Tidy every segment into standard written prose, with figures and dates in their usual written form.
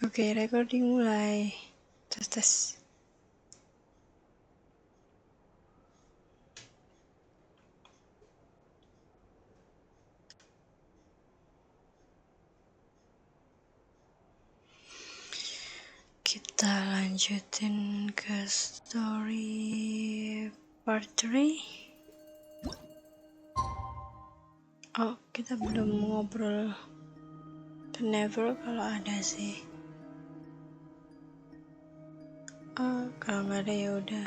Oke, recording mulai. Tes tes. Kita lanjutin ke story part 3. Oh, kita belum ngobrol the never, kalau ada sih. Oh, kalau nggak ada ya udah.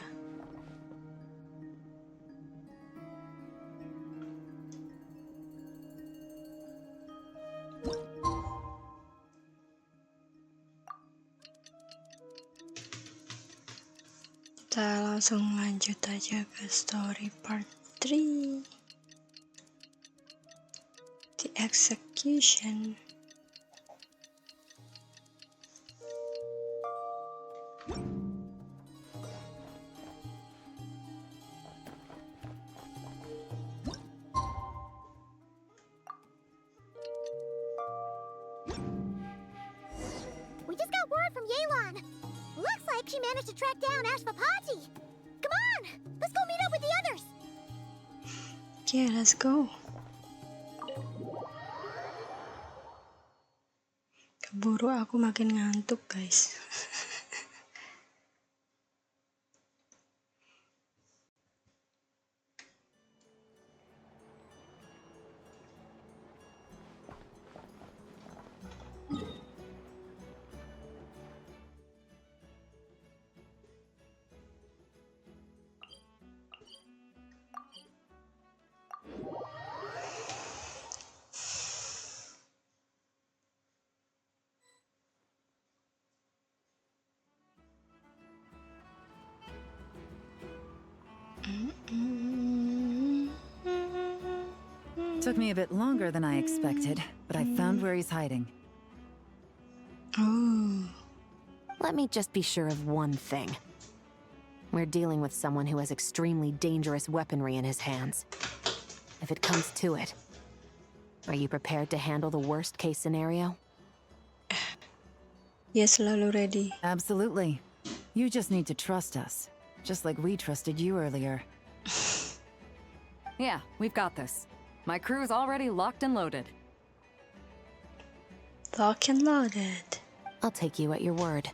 Kita langsung lanjut aja ke story part 3. The execution. We just got word from Yelan. Looks like she managed to track down Ashvapati. Come on, let's go meet up with the others. Yeah, let's go. Keburu aku makin ngantuk, guys. Took me a bit longer than I expected, but I found where he's hiding. Oh, Let me just be sure of one thing. We're dealing with someone who has extremely dangerous weaponry in his hands. If it comes to it, are you prepared to handle the worst-case scenario? ya selalu ready. Absolutely. You just need to trust us, just like we trusted you earlier. Yeah, we've got this. My crew's already locked and loaded. Lock and loaded. I'll take you at your word.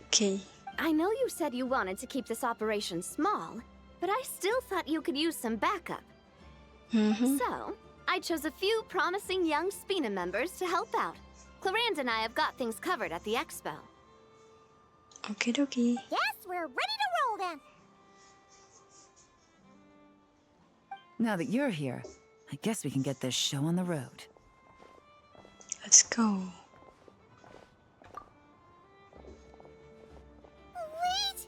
Okay. I know you said you wanted to keep this operation small, but I still thought you could use some backup. So, I chose a few promising young Spina members to help out. Clarence and I have got things covered at the expo. Okie dokie. Yes, we're ready to roll then. Now that you're here, I guess we can get this show on the road. Let's go. Wait!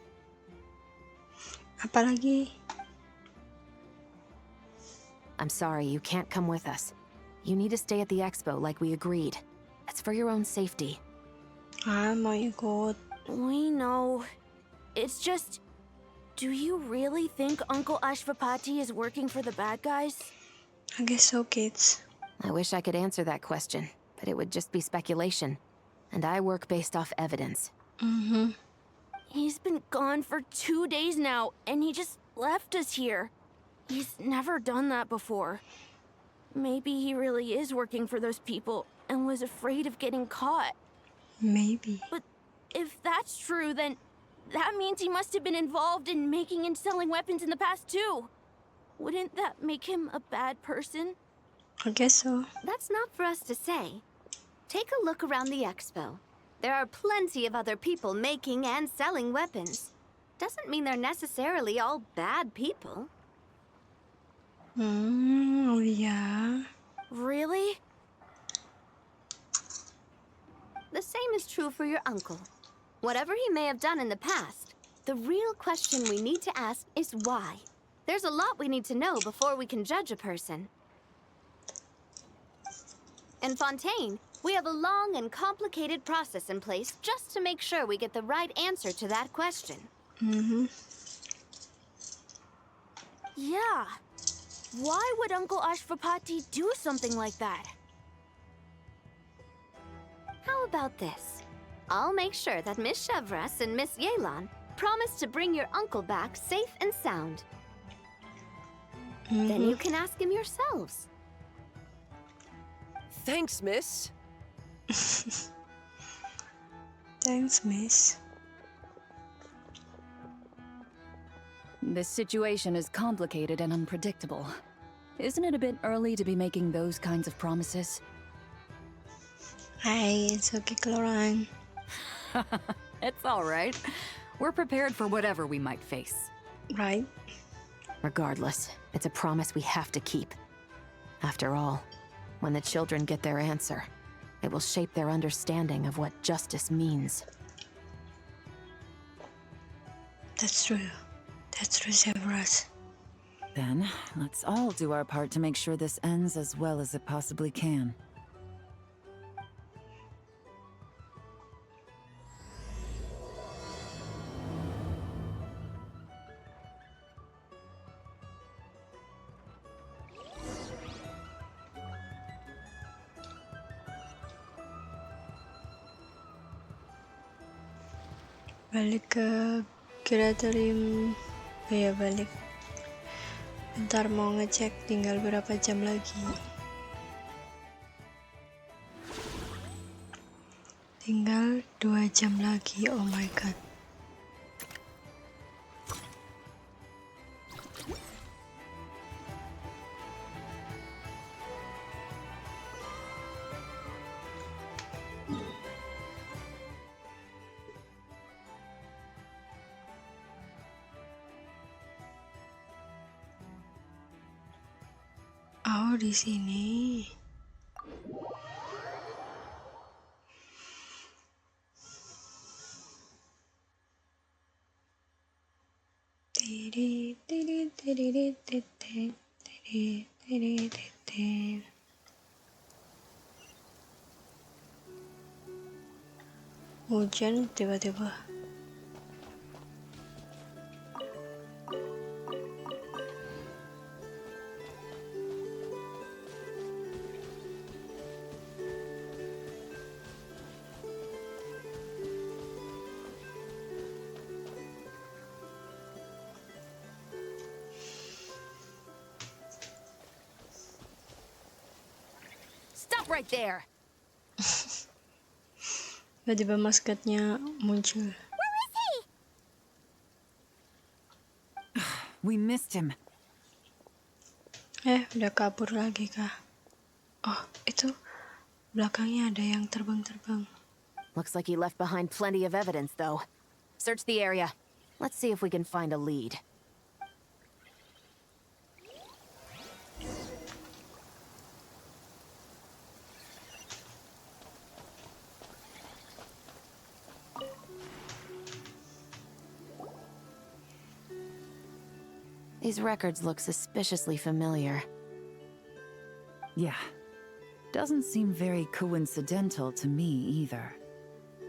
Apalagi? I'm sorry, you can't come with us. You need to stay at the expo like we agreed. It's for your own safety. Mau ikut. We know. It's just... Do you really think Uncle Ashvapati is working for the bad guys? I guess so, kids. I wish I could answer that question, but it would just be speculation. And I work based off evidence. He's been gone for 2 days now, and he just left us here. He's never done that before. Maybe he really is working for those people and was afraid of getting caught. Maybe. But if that's true, then that means he must have been involved in making and selling weapons in the past too. Wouldn't that make him a bad person? I guess so. That's not for us to say. Take a look around the expo. There are plenty of other people making and selling weapons. Doesn't mean they're necessarily all bad people. Oh yeah. Really? The same is true for your uncle. Whatever he may have done in the past, the real question we need to ask is why. There's a lot we need to know before we can judge a person. In Fontaine, we have a long and complicated process in place just to make sure we get the right answer to that question. Yeah. Why would Uncle Ashvapati do something like that? How about this? I'll make sure that Miss Chevras and Miss Yelan promise to bring your uncle back safe and sound. Then you can ask him yourselves. Thanks, miss. Thanks, miss. This situation is complicated and unpredictable. Isn't it a bit early to be making those kinds of promises? Hai, it's okay, Cloran. It's all right. We're prepared for whatever we might face. Right? Regardless, it's a promise we have to keep. After all, when the children get their answer, it will shape their understanding of what justice means. That's true. That's true, Chevras. Then, let's all do our part to make sure this ends as well as it possibly can. Balik ke kuratorium. Oh ya, balik. Bentar mau ngecek tinggal berapa jam lagi. Tinggal 2 jam lagi, oh my god. Oh, di sini. Hujan tiba-tiba. Stop right there! Tiba-tiba maskotnya muncul. We missed him. Udah kabur lagi kah? Oh, itu belakangnya ada yang terbang-terbang. Looks like he left behind plenty of evidence, though. Search the area. Let's see if we can find a lead. These records look suspiciously familiar. Yeah. Doesn't seem very coincidental to me either.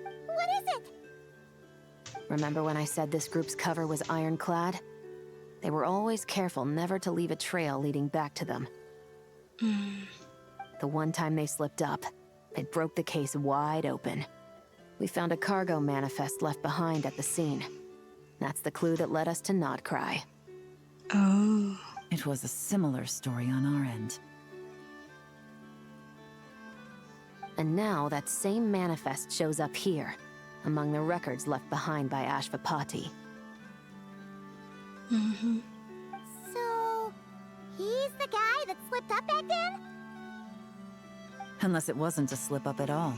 What is it? Remember when I said this group's cover was ironclad? They were always careful never to leave a trail leading back to them. The one time they slipped up, it broke the case wide open. We found a cargo manifest left behind at the scene. That's the clue that led us to Not Cry. Oh. It was a similar story on our end. And now that same manifest shows up here, among the records left behind by Ashvapati. So, he's the guy that slipped up back then? Unless it wasn't a slip-up at all.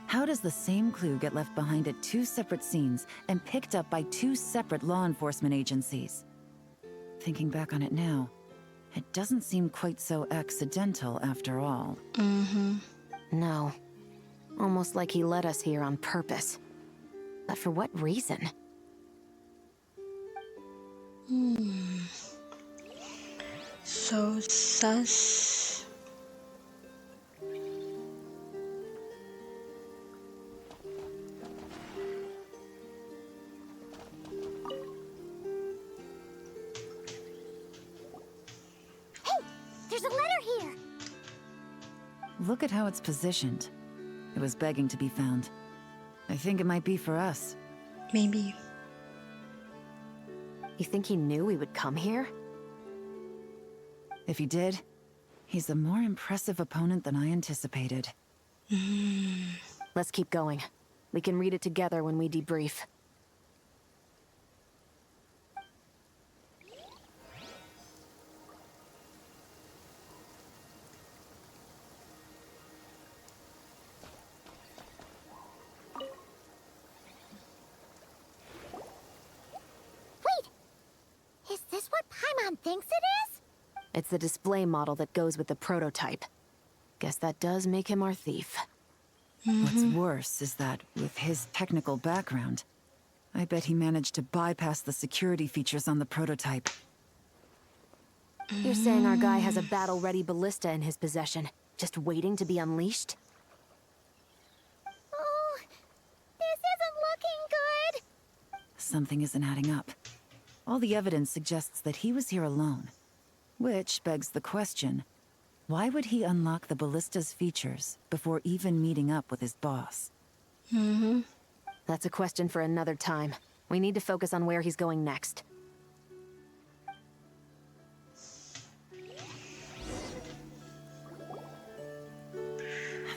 How does the same clue get left behind at 2 separate scenes and picked up by 2 separate law enforcement agencies? Thinking back on it now, it doesn't seem quite so accidental after all. No. Almost like he led us here on purpose. But for what reason? So sus. There's a letter here. Look at how it's positioned. It was begging to be found. I think it might be for us. Maybe. You think he knew we would come here? If he did, he's a more impressive opponent than I anticipated. Let's keep going. We can read it together when we debrief. Is this what Paimon thinks it is? It's the display model that goes with the prototype. Guess that does make him our thief. What's worse is that, with his technical background, I bet he managed to bypass the security features on the prototype. You're saying our guy has a battle-ready ballista in his possession, just waiting to be unleashed? Oh, this isn't looking good. Something isn't adding up. All the evidence suggests that he was here alone. Which begs the question, why would he unlock the ballista's features before even meeting up with his boss? That's a question for another time. We need to focus on where he's going next.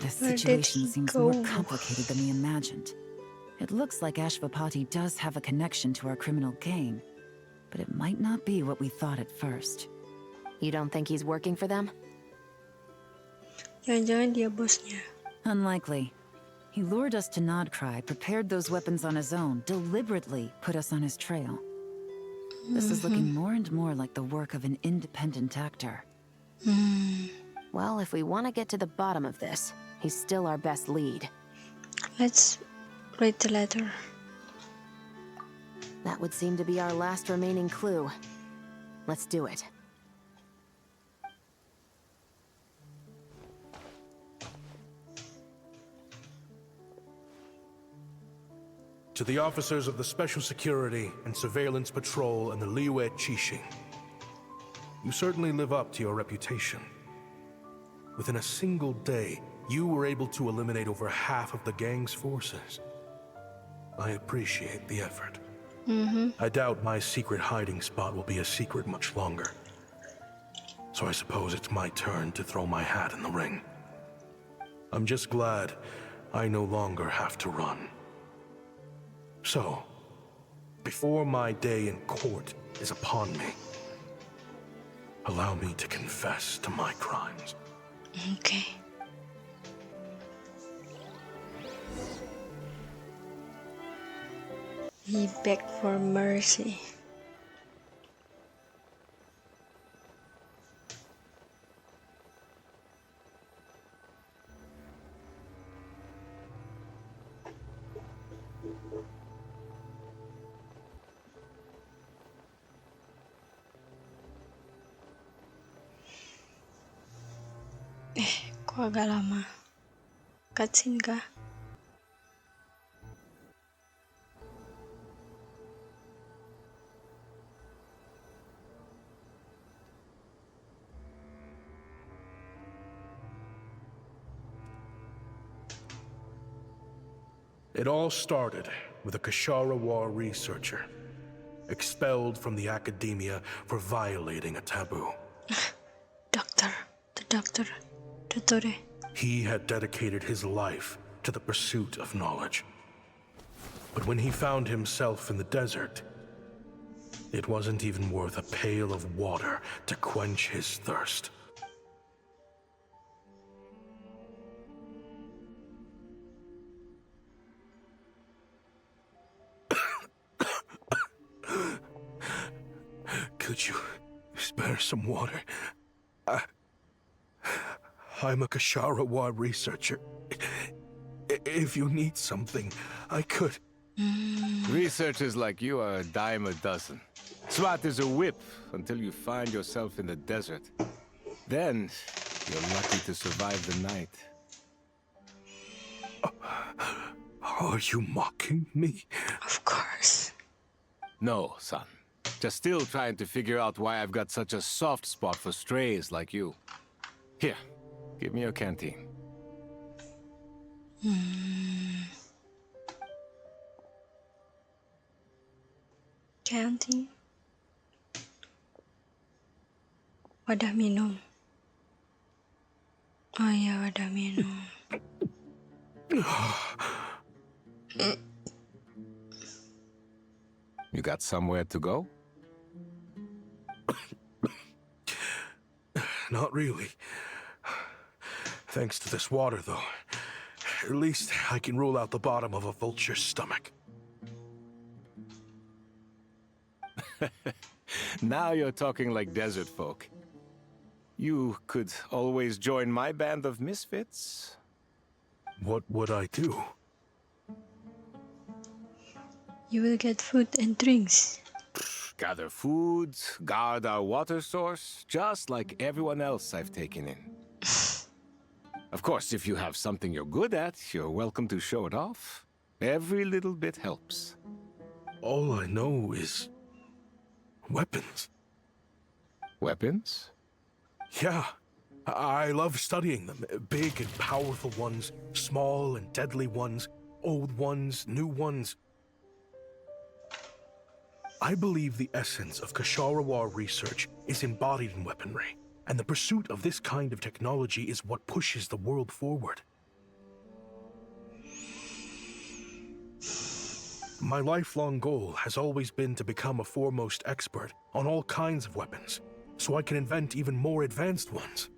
This Where did situation he seems go? more complicated than we imagined. It looks like Ashvapati does have a connection to our criminal gang, but it might not be what we thought at first. You don't think he's working for them? Jangan-jangan dia bosnya. Unlikely. He lured us to Nodcry, prepared those weapons on his own, deliberately put us on his trail. This is looking more and more like the work of an independent actor. Well, if we want to get to the bottom of this, he's still our best lead. Let's write the letter. That would seem to be our last remaining clue. Let's do it. To the officers of the Special Security and Surveillance Patrol and the Liyue Qixing, you certainly live up to your reputation. Within a single day, you were able to eliminate over half of the gang's forces. I appreciate the effort. I doubt my secret hiding spot will be a secret much longer. So I suppose it's my turn to throw my hat in the ring. I'm just glad I no longer have to run. So, before my day in court is upon me, allow me to confess to my crimes. Okay. He begged for mercy. Kok agak lama? Cutscene kah? It all started with a Kashara researcher, expelled from the academia for violating a taboo. Doctor. The doctor. Dottore. He had dedicated his life to the pursuit of knowledge. But when he found himself in the desert, it wasn't even worth a pail of water to quench his thirst. Could you spare some water? I'm a Kashara researcher. If you need something, I could. Researchers like you are a dime a dozen. Smart as a whip until you find yourself in the desert. Then, you're lucky to survive the night. Are you mocking me? Of course. No, son. Just still trying to figure out why I've got such a soft spot for strays like you. Here, give me your canteen. canteen. Wadah minum. Oh iya, wadah minum. You got somewhere to go? Not really. Thanks to this water, though. At least I can rule out the bottom of a vulture's stomach. Now you're talking like desert folk. You could always join my band of misfits. What would I do? You will get food and drinks. Gather food, guard our water source, just like everyone else I've taken in. Of course, if you have something you're good at, you're welcome to show it off. Every little bit helps. All I know is weapons. Weapons? Yeah, I love studying them. Big and powerful ones, small and deadly ones, old ones, new ones. I believe the essence of Kshatriya research is embodied in weaponry, and the pursuit of this kind of technology is what pushes the world forward. My lifelong goal has always been to become a foremost expert on all kinds of weapons, so I can invent even more advanced ones.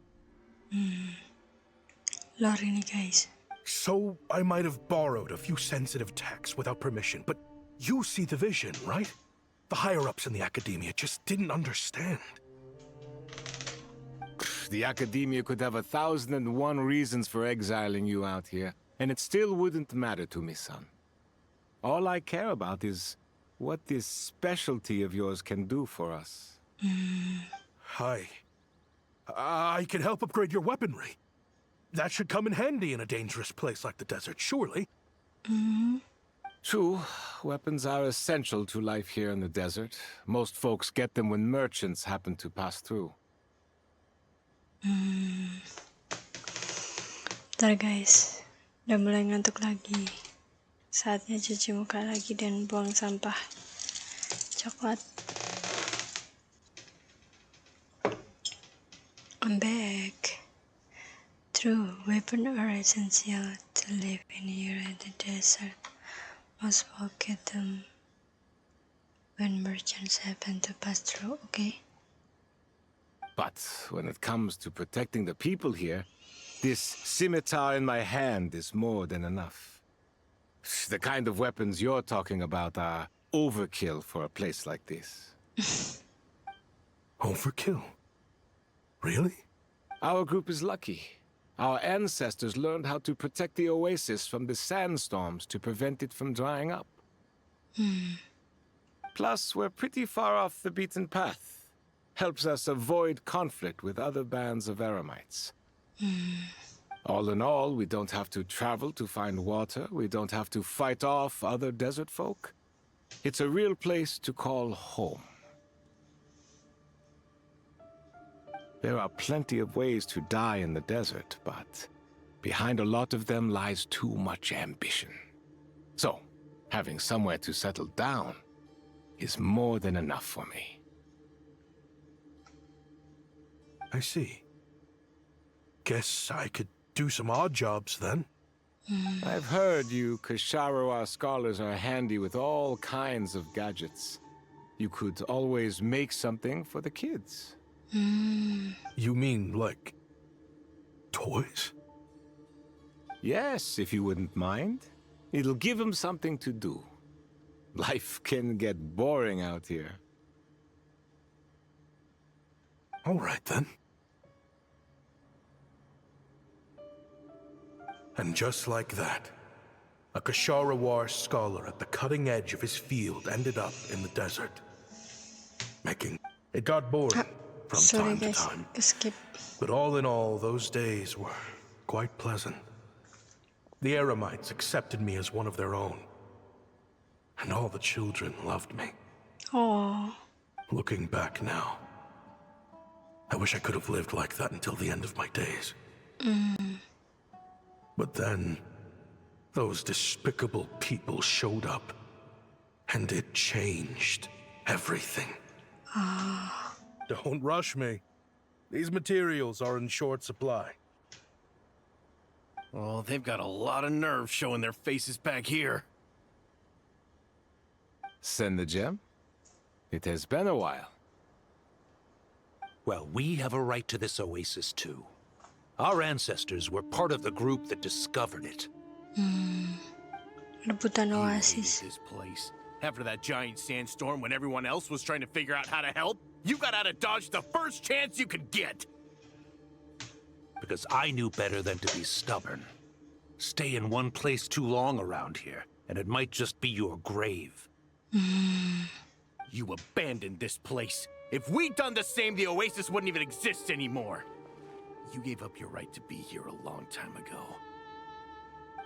Lore ini guys. So I might have borrowed a few sensitive texts without permission, but you see the vision, right? The higher-ups in the academia just didn't understand. The academia could have 1,001 reasons for exiling you out here, and it still wouldn't matter to me, son. All I care about is what this specialty of yours can do for us. I can help upgrade your weaponry. That should come in handy in a dangerous place like the desert, surely. True, weapons are essential to life here in the desert. Most folks get them when merchants happen to pass through. Bentar guys, udah mulai ngantuk lagi. Saatnya cuci muka lagi dan buang sampah coklat. I'm back. True, weapons are essential to live in here in the desert. Most folk get them when merchants happen to pass through, okay? But when it comes to protecting the people here, this scimitar in my hand is more than enough. The kind of weapons you're talking about are overkill for a place like this. Overkill? Really? Our group is lucky. Our ancestors learned how to protect the oasis from the sandstorms to prevent it from drying up. Plus, we're pretty far off the beaten path. Helps us avoid conflict with other bands of eremites. All in all, we don't have to travel to find water. We don't have to fight off other desert folk. It's a real place to call home. There are plenty of ways to die in the desert, but behind a lot of them lies too much ambition. So, having somewhere to settle down is more than enough for me. I see. Guess I could do some odd jobs then. I've heard you Kshatriya scholars are handy with all kinds of gadgets. You could always make something for the kids. You mean, like, toys? Yes, if you wouldn't mind. It'll give them something to do. Life can get boring out here. All right, then. And just like that, a Kshatriya scholar at the cutting edge of his field ended up in the desert. It got boring from time to time. Skip. But all in all, those days were quite pleasant. The eremites accepted me as one of their own. And all the children loved me. Oh, Looking back now, I wish I could have lived like that until the end of my days. But then, those despicable people showed up, and it changed everything. Don't rush me. These materials are in short supply. Oh, they've got a lot of nerve showing their faces back here. Send the gem? It has been a while. Well, we have a right to this oasis too. Our ancestors were part of the group that discovered it. Rebutan You hated oasis. this place. After that giant sandstorm when everyone else was trying to figure out how to help, you got out of Dodge the first chance you could get. Because I knew better than to be stubborn. Stay in one place too long around here, and it might just be your grave. You abandoned this place. If we'd done the same, the Oasis wouldn't even exist anymore. You gave up your right to be here a long time ago.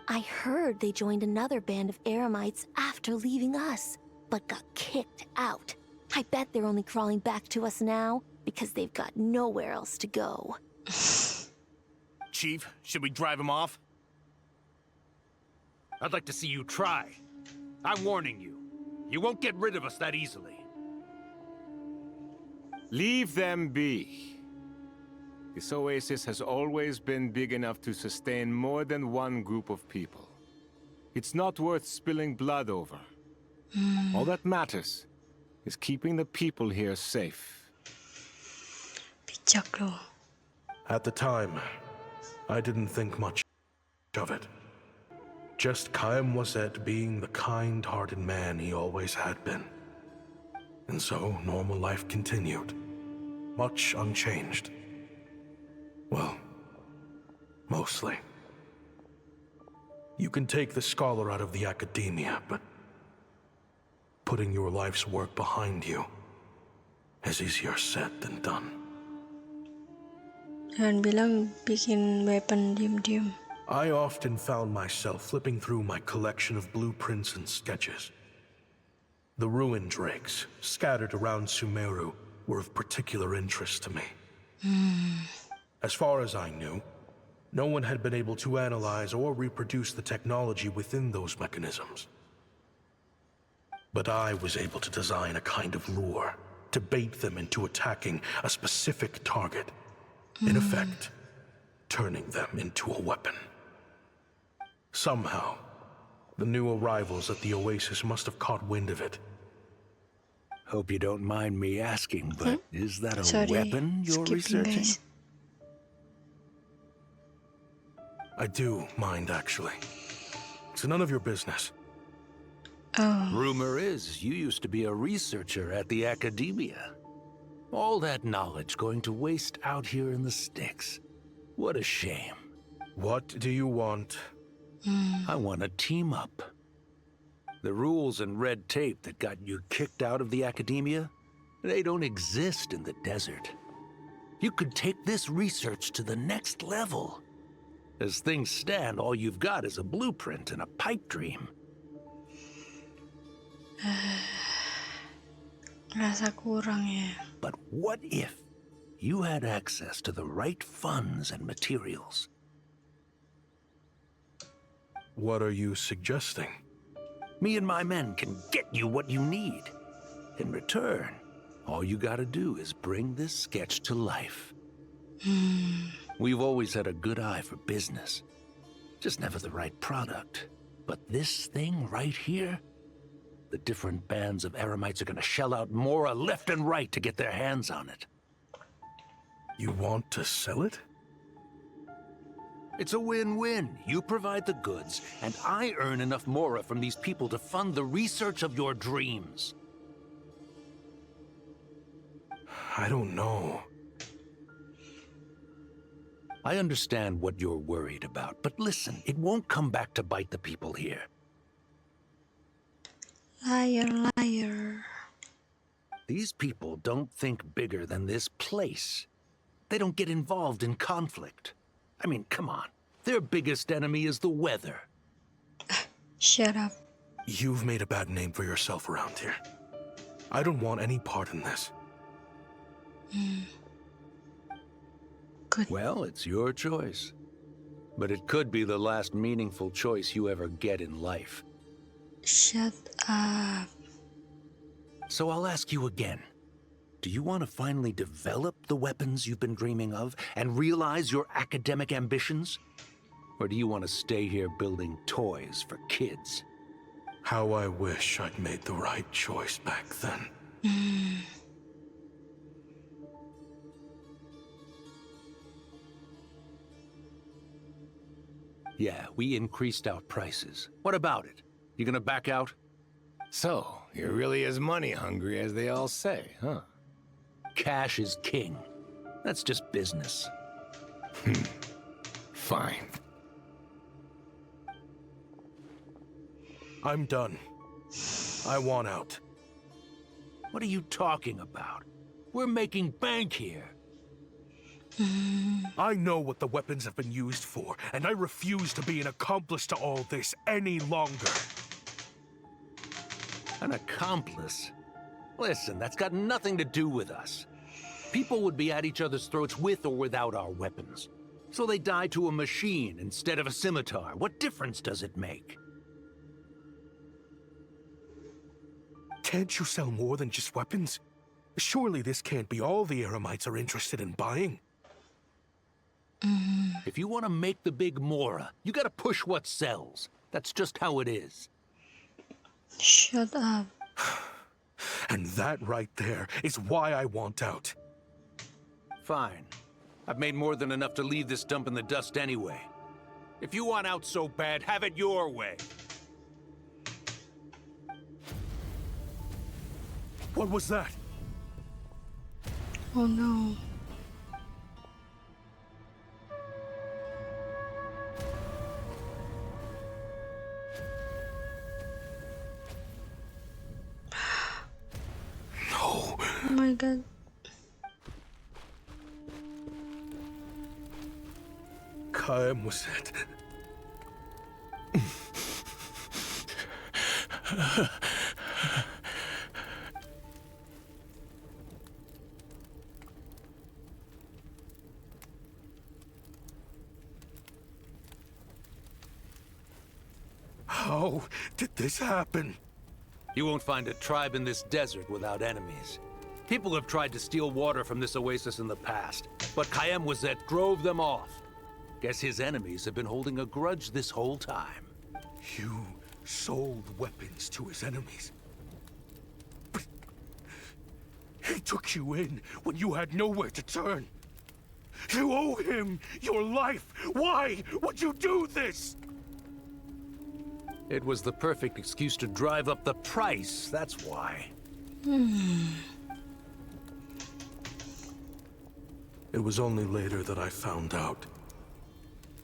I heard they joined another band of Eremites after leaving us, but got kicked out. I bet they're only crawling back to us now because they've got nowhere else to go. Chief, should we drive him off? I'd like to see you try. I'm warning you. You won't get rid of us that easily. Leave them be. This oasis has always been big enough to sustain more than one group of people. It's not worth spilling blood over. All that matters is keeping the people here safe. Bijak loh. At the time, I didn't think much of it. Just Chaim was at being the kind-hearted man he always had been. And so, normal life continued. Much unchanged. Well, mostly. You can take the scholar out of the academia, but putting your life's work behind you is easier said than done. Jangan bilang bikin weapon diem-diem. I often found myself flipping through my collection of blueprints and sketches. The ruin drakes scattered around Sumeru were of particular interest to me. As far as I knew, no one had been able to analyze or reproduce the technology within those mechanisms. But I was able to design a kind of lure to bait them into attacking a specific target, in effect, turning them into a weapon. Somehow, the new arrivals at the Oasis must have caught wind of it. Hope you don't mind me asking, but is that a Sorry, weapon you're skipping, researching? guys. I do mind, actually. It's none of your business. Oh, Rumor is you used to be a researcher at the academia. All that knowledge going to waste out here in the sticks. What a shame. What do you want? I want to team up. The rules and red tape that got you kicked out of the academia, they don't exist in the desert. You could take this research to the next level. As things stand, all you've got is a blueprint and a pipe dream. rasa kurang ya. But what if you had access to the right funds and materials? What are you suggesting? Me and my men can get you what you need. In return, all you gotta do is bring this sketch to life. We've always had a good eye for business. Just never the right product. But this thing right here, the different bands of Eremites are gonna shell out more left and right to get their hands on it. You want to sell it? It's a win-win. You provide the goods, and I earn enough mora from these people to fund the research of your dreams. I don't know. I understand what you're worried about, but listen, it won't come back to bite the people here. Liar, liar. These people don't think bigger than this place. They don't get involved in conflict. I mean, come on. Their biggest enemy is the weather. Shut up. You've made a bad name for yourself around here. I don't want any part in this. Good. Well, it's your choice. But it could be the last meaningful choice you ever get in life. Shut up. So I'll ask you again. Do you want to finally develop the weapons you've been dreaming of and realize your academic ambitions? Or do you want to stay here building toys for kids? How I wish I'd made the right choice back then. Yeah, we increased our prices. What about it? You gonna back out? So, you're really as money hungry as they all say, huh? Cash is king. That's just business. Fine. I'm done. I want out. What are you talking about? We're making bank here. I know what the weapons have been used for, and I refuse to be an accomplice to all this any longer. An accomplice? Listen, that's got nothing to do with us. People would be at each other's throats with or without our weapons. So they die to a machine instead of a scimitar. What difference does it make? Can't you sell more than just weapons? Surely this can't be all the Eremites are interested in buying. If you want to make the big Mora, you gotta push what sells. That's just how it is. Shut up. And that right there is why I want out. Fine. I've made more than enough to leave this dump in the dust anyway. If you want out so bad, have it your way. What was that? Oh no. No. Oh my god. Kaim was it. How did this happen? You won't find a tribe in this desert without enemies. People have tried to steal water from this oasis in the past, but Kayemwazet drove them off. Guess his enemies have been holding a grudge this whole time. You sold weapons to his enemies. But he took you in when you had nowhere to turn. You owe him your life. Why would you do this? It was the perfect excuse to drive up the price, that's why. It was only later that I found out.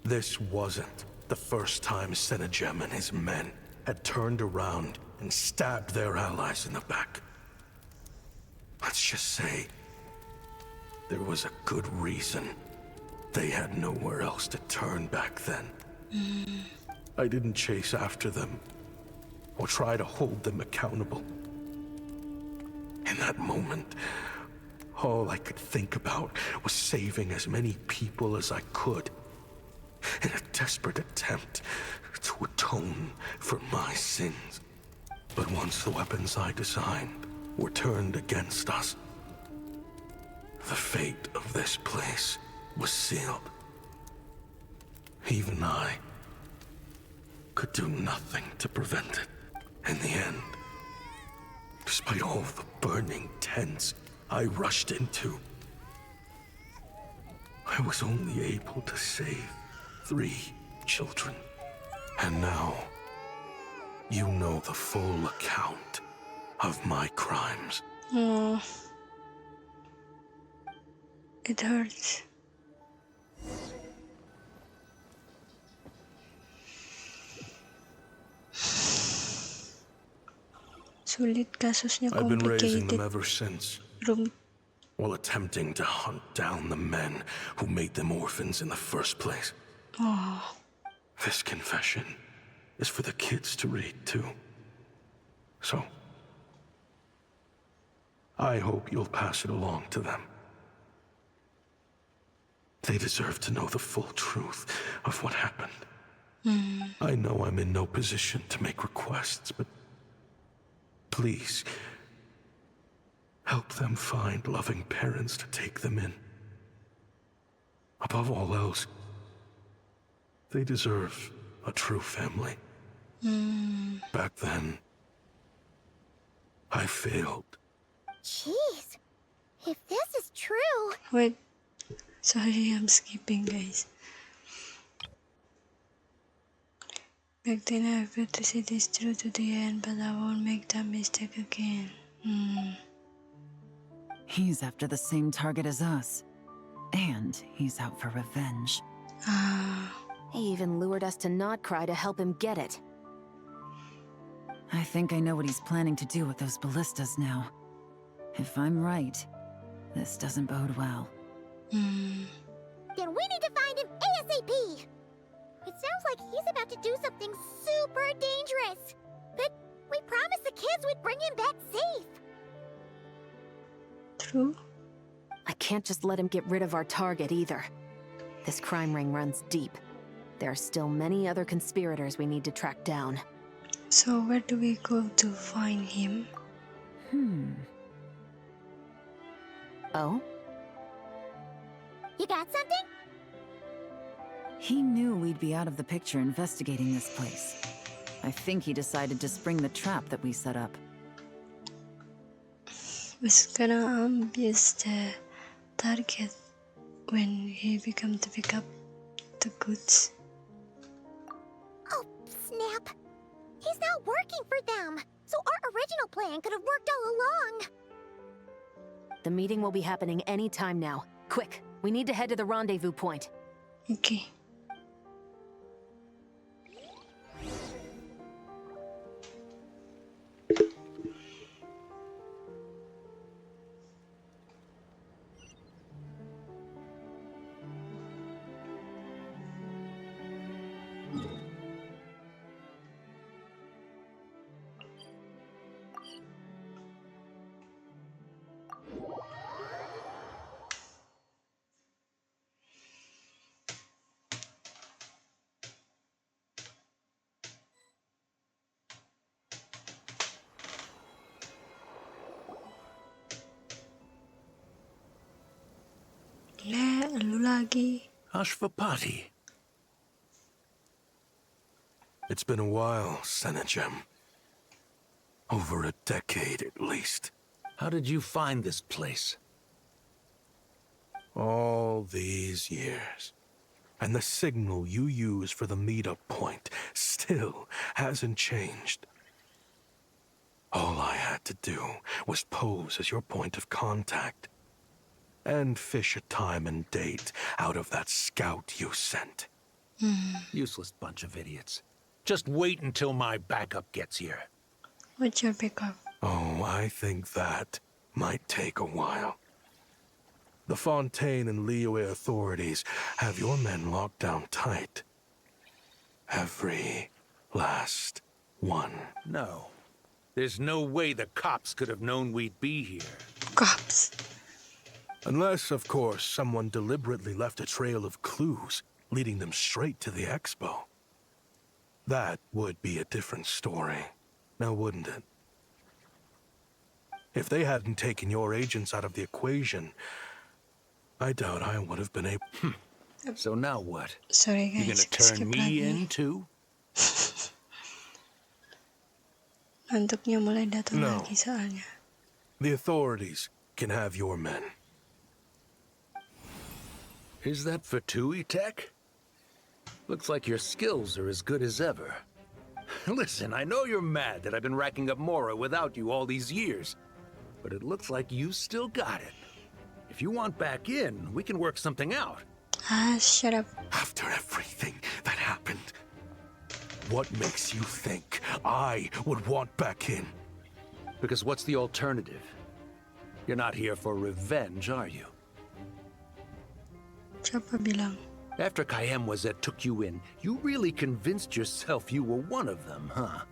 This wasn't the first time Senegem and his men had turned around and stabbed their allies in the back. Let's just say there was a good reason they had nowhere else to turn back then. I didn't chase after them or try to hold them accountable. In that moment, all I could think about was saving as many people as I could in a desperate attempt to atone for my sins. But once the weapons I designed were turned against us, the fate of this place was sealed. Even I could do nothing to prevent it. In the end, despite all the burning tents I rushed into, I was only able to save 3 children. And now, you know the full account of my crimes. Oh. It hurts. Sulit kasusnya, I've been raising them complicated. ever since, Rumit. while attempting to hunt down the men who made them orphans in the first place. Oh. This confession is for the kids to read too. So, I hope you'll pass it along to them. They deserve to know the full truth of what happened. I know I'm in no position to make requests, but please, Help them find loving parents to take them in. Above all else, they deserve a true family. Back then, I failed. Jeez. If this is true... Wait. Sorry, I'm skipping, guys. Back then I failed to see this through to the end, but I won't make that mistake again. He's after the same target as us. And he's out for revenge. He even lured us to not cry to help him get it. I think I know what he's planning to do with those ballistas now. If I'm right, this doesn't bode well. Then we need to find him ASAP! It sounds like he's about to do something super dangerous. But we promised the kids we'd bring him back safe. True. I can't just let him get rid of our target either. This crime ring runs deep. There are still many other conspirators we need to track down. So where do we go to find him? Oh? You got something? He knew we'd be out of the picture investigating this place. I think he decided to spring the trap that we set up. Who's gonna ambush the target when he becomes to pick up the goods? Oh, snap. He's not working for them. So our original plan could have worked all along. The meeting will be happening any time now. Quick, we need to head to the rendezvous point. Okay. Lu lagi. Ashvapati. It's been a while, Senegem. Over a decade at least. How did you find this place? All these years. And the signal you use for the meetup point still hasn't changed. All I had to do was pose as your point of contact. And fish a time and date out of that scout you sent. Useless bunch of idiots. Just wait until my backup gets here. What's your pickup? Oh, I think that might take a while. The Fontaine and Liyue authorities have your men locked down tight. Every last one. No. There's no way the cops could have known we'd be here. Cops. Unless, of course, someone deliberately left a trail of clues, leading them straight to the expo. That would be a different story, now wouldn't it? If they hadn't taken your agents out of the equation, I doubt I would have been able... So now what? Sorry guys, You gonna turn me in too? Ngantuknya mulai datang No. lagi soalnya. The authorities can have your men. Is that Fatui tech? Looks like your skills are as good as ever. Listen, I know you're mad that I've been racking up Mora without you all these years, but it looks like you still got it. If you want back in, we can work something out. Shut up. After everything that happened, what makes you think I would want back in? Because what's the alternative? You're not here for revenge, are you? Siapa bilang? After Kayemwazet took you in, you really convinced yourself you were one of them, huh?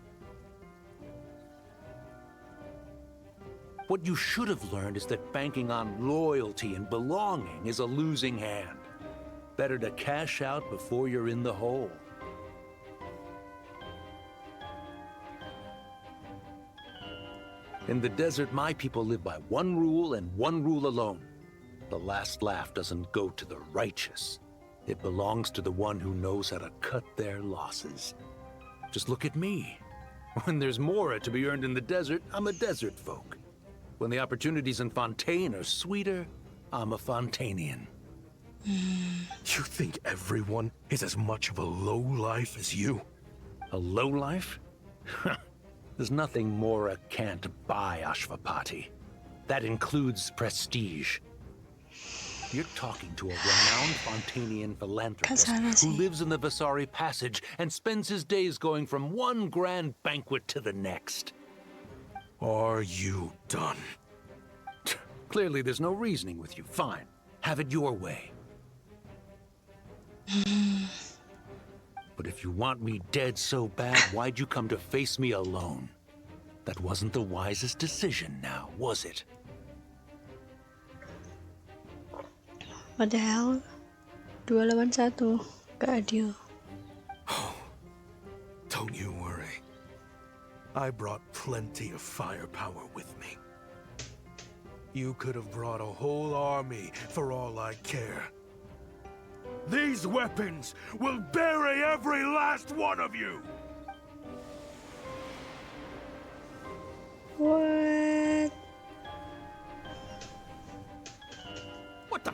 What you should have learned is that banking on loyalty and belonging is a losing hand. Better to cash out before you're in the hole. In the desert, my people live by one rule and one rule alone. The last laugh doesn't go to the righteous. It belongs to the one who knows how to cut their losses. Just look at me. When there's more to be earned in the desert, I'm a desert folk. When the opportunities in Fontaine are sweeter, I'm a Fontanian. You think everyone is as much of a lowlife as you? A lowlife? There's nothing Mora can't buy, Ashvapati. That includes prestige. You're talking to a renowned Fontanian philanthropist who lives in the Vasari Passage and spends his days going from one grand banquet to the next. Are you done? Clearly there's no reasoning with you. Fine. Have it your way. But if you want me dead so bad, why'd you come to face me alone? That wasn't the wisest decision now, was it? Padahal 2 lawan 1, gak adil. Oh, don't you worry. I brought plenty of firepower with me. You could have brought a whole army for all I care. These weapons will bury every last one of you! What? What the?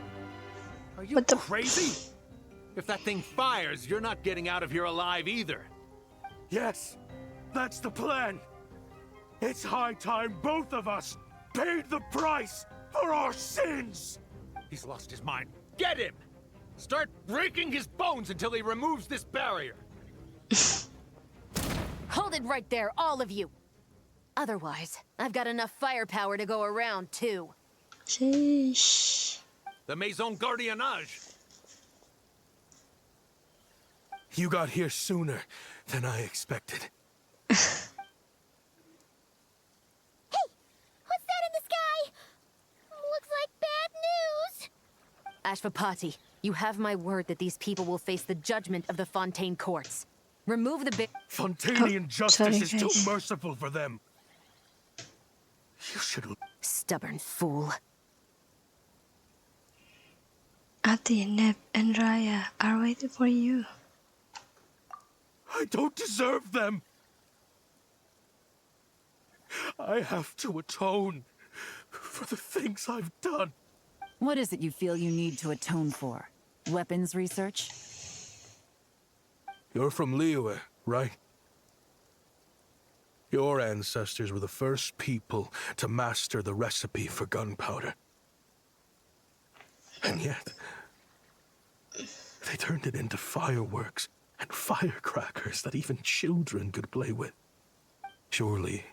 Are you What the- crazy? If that thing fires, you're not getting out of here alive either. Yes, that's the plan. It's high time both of us paid the price for our sins! He's lost his mind. Get him! Start breaking his bones until he removes this barrier. Hold it right there, all of you. Otherwise, I've got enough firepower to go around, too. Sheesh. The Maison Gardiennage. You got here sooner than I expected. What's that in the sky? Looks like bad news. Ashvapati, you have my word that these people will face the judgment of the Fontaine courts. Remove the Fontanian justice sorry, is guys. too merciful for them. You should... Stubborn fool. Ati, Neb, and Raya are waiting for you. I don't deserve them. I have to atone for the things I've done. What is it you feel you need to atone for? Weapons research? You're from Liyue, right? Your ancestors were the first people to master the recipe for gunpowder. And yet, they turned it into fireworks and firecrackers that even children could play with. Surely,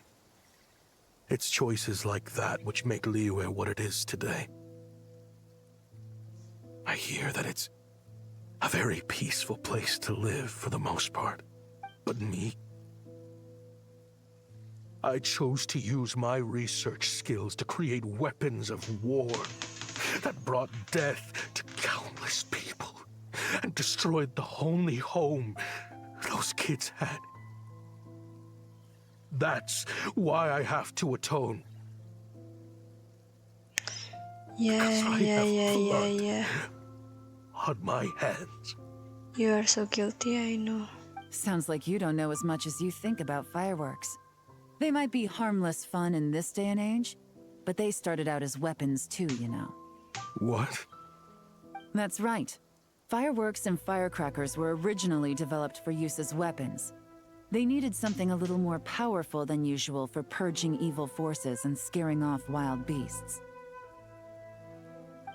it's choices like that which make Liyue what it is today. I hear that it's a very peaceful place to live for the most part. But me, I chose to use my research skills to create weapons of war that brought death to countless people and destroyed the only home those kids had. That's why I have to atone. Yeah, Because I yeah, have yeah, yeah, blood yeah. on my hands. You are so guilty, I know. Sounds like you don't know as much as you think about fireworks. They might be harmless fun in this day and age, but they started out as weapons too, you know. What? That's right. Fireworks and firecrackers were originally developed for use as weapons. They needed something a little more powerful than usual for purging evil forces and scaring off wild beasts.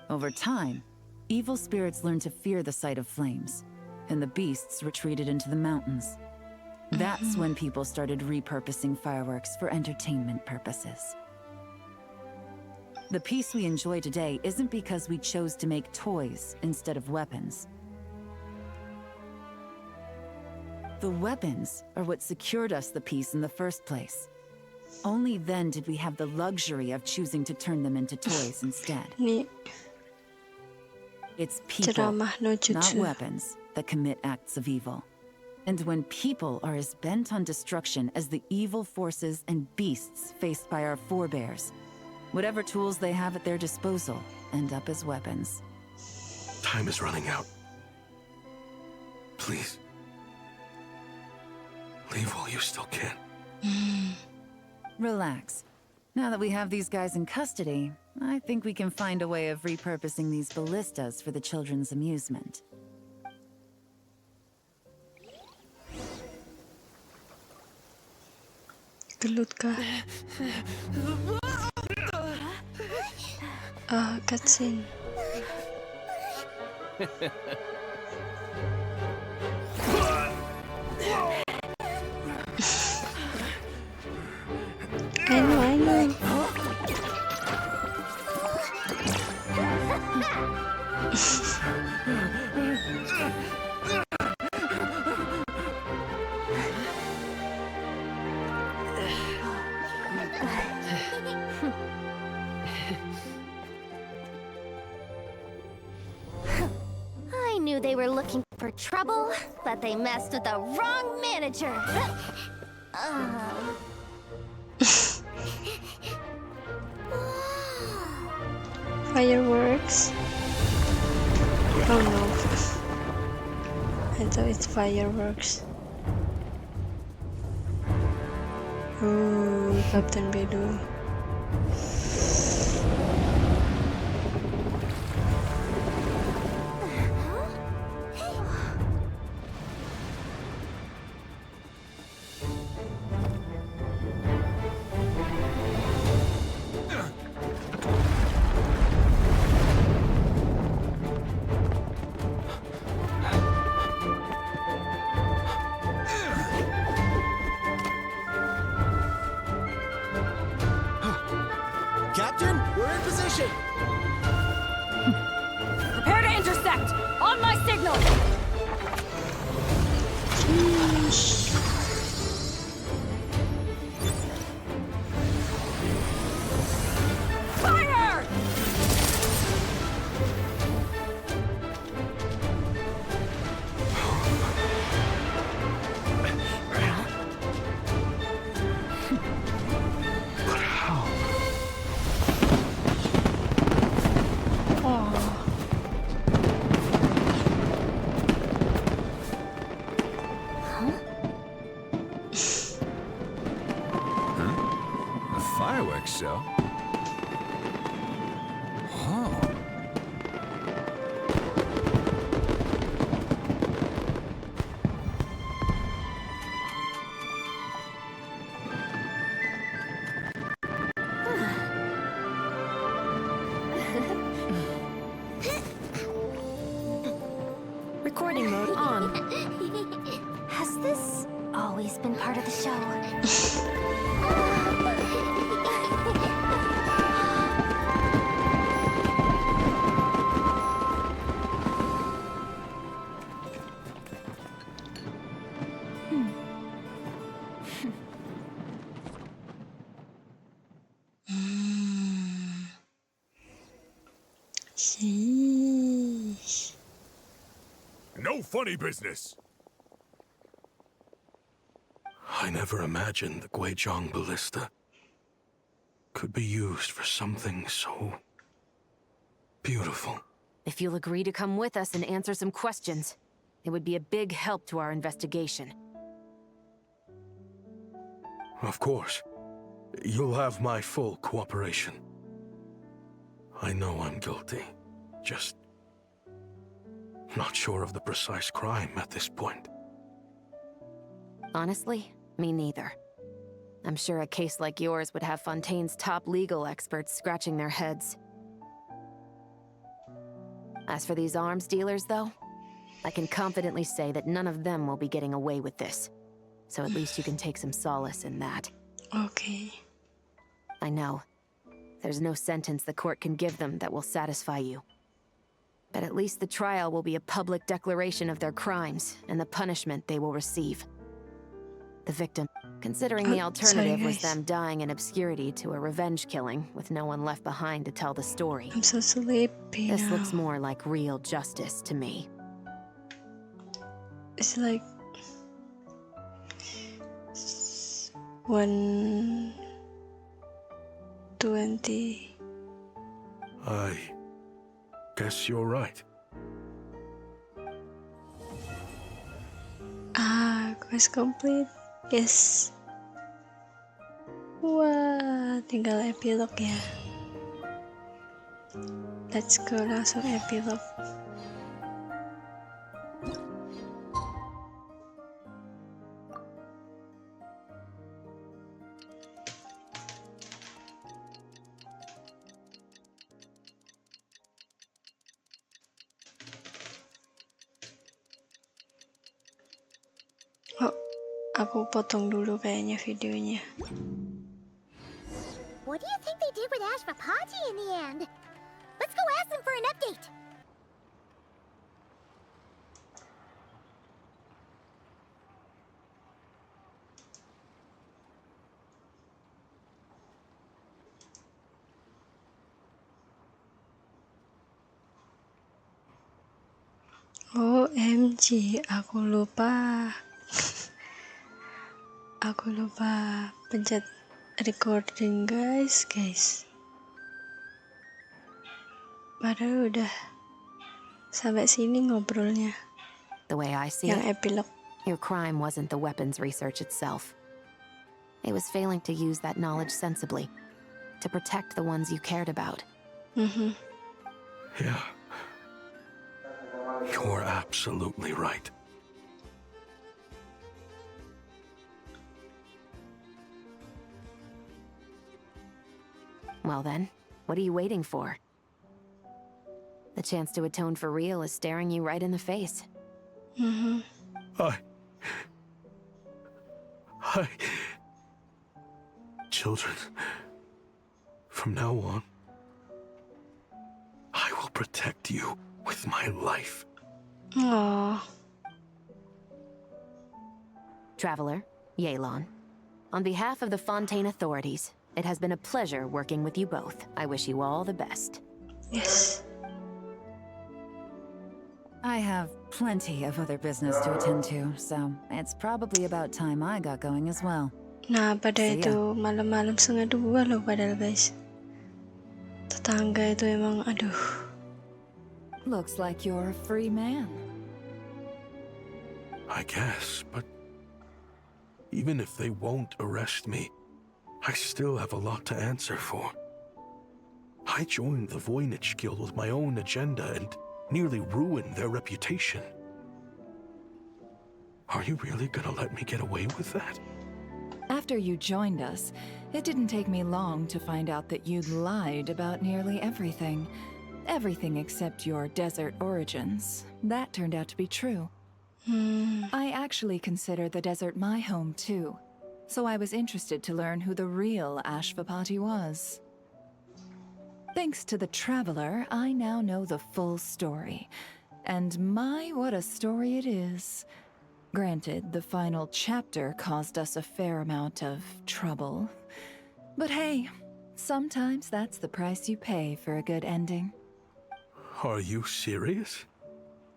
Over time, evil spirits learned to fear the sight of flames, and the beasts retreated into the mountains. That's when people started repurposing fireworks for entertainment purposes. The peace we enjoy today isn't because we chose to make toys instead of weapons. The weapons are what secured us the peace in the first place. Only then did we have the luxury of choosing to turn them into toys instead. Ni It's people, ceramah no not jutsu. weapons, that commit acts of evil. And when people are as bent on destruction as the evil forces and beasts faced by our forebears, whatever tools they have at their disposal end up as weapons. Time is running out. Please. Leave while you still can. Relax. Now that we have these guys in custody, I think we can find a way of repurposing these ballistas for the children's amusement. Gelut kah? Cutscene. I know. I knew they were looking for trouble, but they messed with the wrong manager. Fireworks? Oh no. I thought it's fireworks. Ooh, Captain Bedu. Captain, we're in position! Prepare to intersect! On my signal! Fire! But how? A fireworks show? Oh. Recording mode on. Has this always been part of the show? Sheesh. No funny business. I never imagined the Guizhong ballista could be used for something so beautiful. If you'll agree to come with us and answer some questions, it would be a big help to our investigation. Of course. You'll have my full cooperation. I know I'm guilty. Just not sure of the precise crime at this point. Honestly, me neither. I'm sure a case like yours would have Fontaine's top legal experts scratching their heads. As for these arms dealers, though, I can confidently say that none of them will be getting away with this. So at least you can take some solace in that. Okay. I know. There's no sentence the court can give them that will satisfy you. But at least the trial will be a public declaration of their crimes and the punishment they will receive. The victim, considering the alternative was them dying in obscurity to a revenge killing with no one left behind to tell the story. I'm so sleepy This now. looks more like real justice to me. It's like 1:20. I guess you're right. Quest complete. Yes. Wah, tinggal epilog ya. Let's go, langsung epilog. Oh, aku potong dulu kayaknya videonya. What do you think they did with Ashvapati in the end? Let's go ask them for an update. OMG, aku lupa. Aku lupa pencet recording guys. Padahal udah sampai sini ngobrolnya. The way I see Yang it, epilog. your crime wasn't the weapons research itself. It was failing to use that knowledge sensibly, to protect the ones you cared about. Yeah. You're absolutely right. Well then, what are you waiting for? The chance to atone for real is staring you right in the face. Children, from now on, I will protect you with my life. Aww. Traveler, Yelan, on behalf of the Fontaine authorities, it has been a pleasure working with you both. I wish you all the best. Yes. I have plenty of other business to attend to, so it's probably about time I got going as well. Nah, pada See ya. itu malam-malam 1:30 loh padahal guys. Tetangga itu emang aduh. Looks like you're a free man. I guess, but even if they won't arrest me, I still have a lot to answer for. I joined the Voynich Guild with my own agenda and nearly ruined their reputation. Are you really gonna let me get away with that? After you joined us, it didn't take me long to find out that you'd lied about nearly everything. Everything except your desert origins. That turned out to be true. I actually consider the desert my home too, so I was interested to learn who the real Ashvapati was. Thanks to the Traveler, I now know the full story. And my, what a story it is. Granted, the final chapter caused us a fair amount of trouble. But hey, sometimes that's the price you pay for a good ending. Are you serious?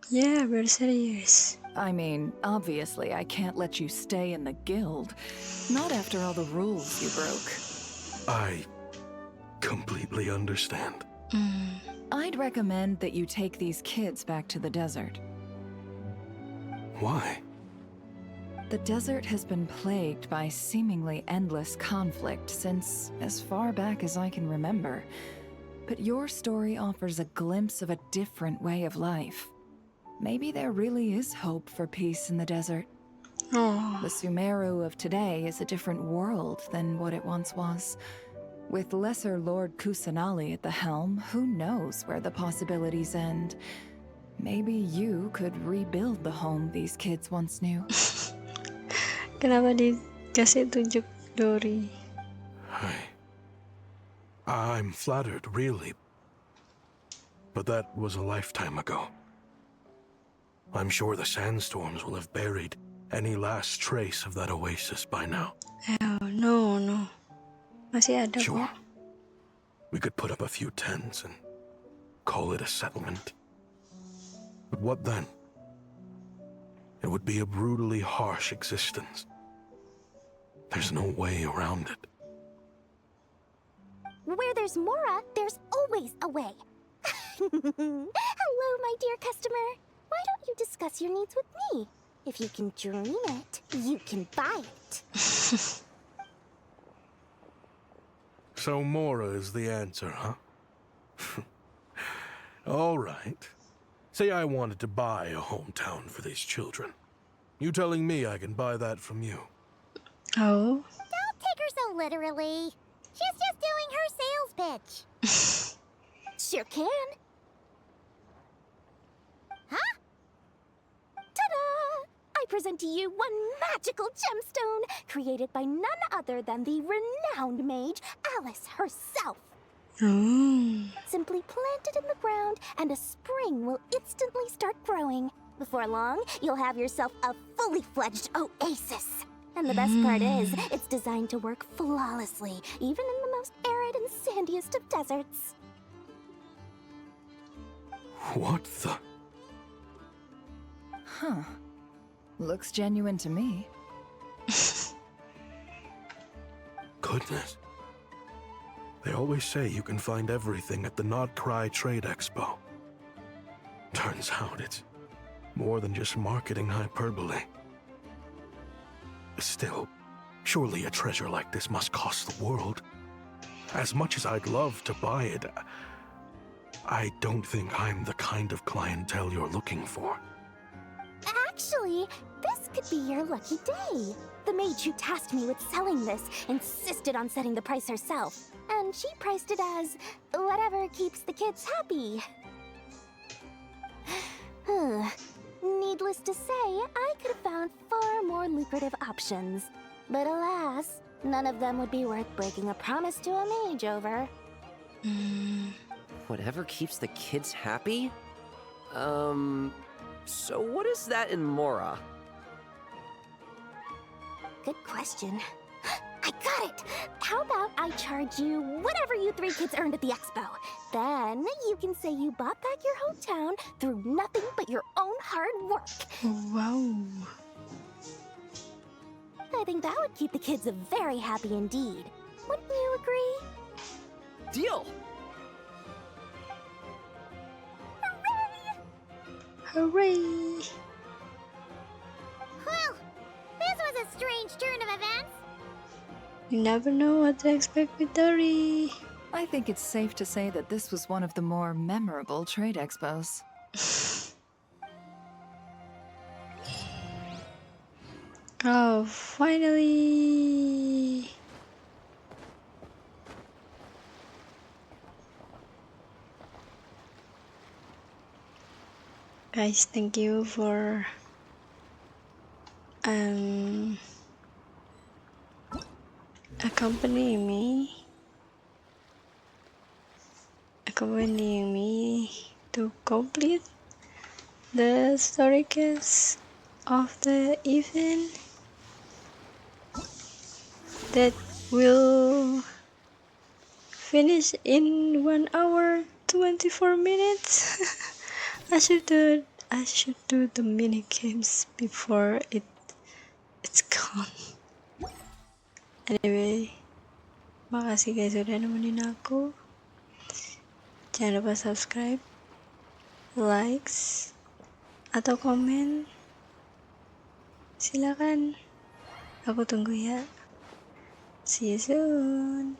Yeah, we're serious. I mean, obviously I can't let you stay in the guild. Not after all the rules you broke. I completely understand. I'd recommend that you take these kids back to the desert. Why? The desert has been plagued by seemingly endless conflict since as far back as I can remember. But your story offers a glimpse of a different way of life. Maybe there really is hope for peace in the desert. The Sumeru of today is a different world than what it once was. With Lesser Lord Kusanali at the helm, who knows where the possibilities end? Maybe you could rebuild the home these kids once knew. Kenapa dikasih tunjuk Dory? I'm flattered, really. But that was a lifetime ago. I'm sure the sandstorms will have buried any last trace of that oasis by now. Oh, no. Masih ada Sure. kok. We could put up a few tents and call it a settlement. But what then? It would be a brutally harsh existence. There's no way around it. Where there's Mora, there's always a way. Hello, my dear customer. Why don't you discuss your needs with me? If you can dream it, you can buy it. So Mora is the answer, huh? All right. Say I wanted to buy a hometown for these children. You telling me I can buy that from you? Oh. Don't take her so literally. She's just doing her sales pitch. Sure can. Huh? Ta-da! I present to you one magical gemstone created by none other than the renowned mage Alice herself. Simply plant it in the ground and a spring will instantly start growing. Before long, you'll have yourself a fully fledged oasis. And the best part is, it's designed to work flawlessly, even in the most arid and sandiest of deserts. What the? Huh. Looks genuine to me. Goodness. They always say you can find everything at the Not Cry Trade Expo. Turns out it's more than just marketing hyperbole. Still, surely a treasure like this must cost the world. As much as I'd love to buy it, I don't think I'm the kind of clientele you're looking for. Actually, this could be your lucky day. The mage who tasked me with selling this insisted on setting the price herself, and she priced it as whatever keeps the kids happy. Needless to say, I could have found far more lucrative options. But alas, none of them would be worth breaking a promise to a mage over. Whatever keeps the kids happy? So what is that in Mora? Good question. I got it! How about I charge you whatever you three kids earned at the expo? Then you can say you bought back your hometown through nothing but your own hard work. Wow. I think that would keep the kids very happy indeed. Wouldn't you agree? Deal! Hooray! Well, this was a strange turn of events. You never know what to expect with Dory. I think it's safe to say that this was one of the more memorable trade expos. Oh, finally! Guys, thank you for accompanying me to complete the story cast of the event that will finish in 1 hour 24 minutes. I should do the mini games before it's gone. Anyway, makasih guys udah nemenin aku. Jangan lupa subscribe, likes, atau komen. Silakan, aku tunggu ya. See you soon.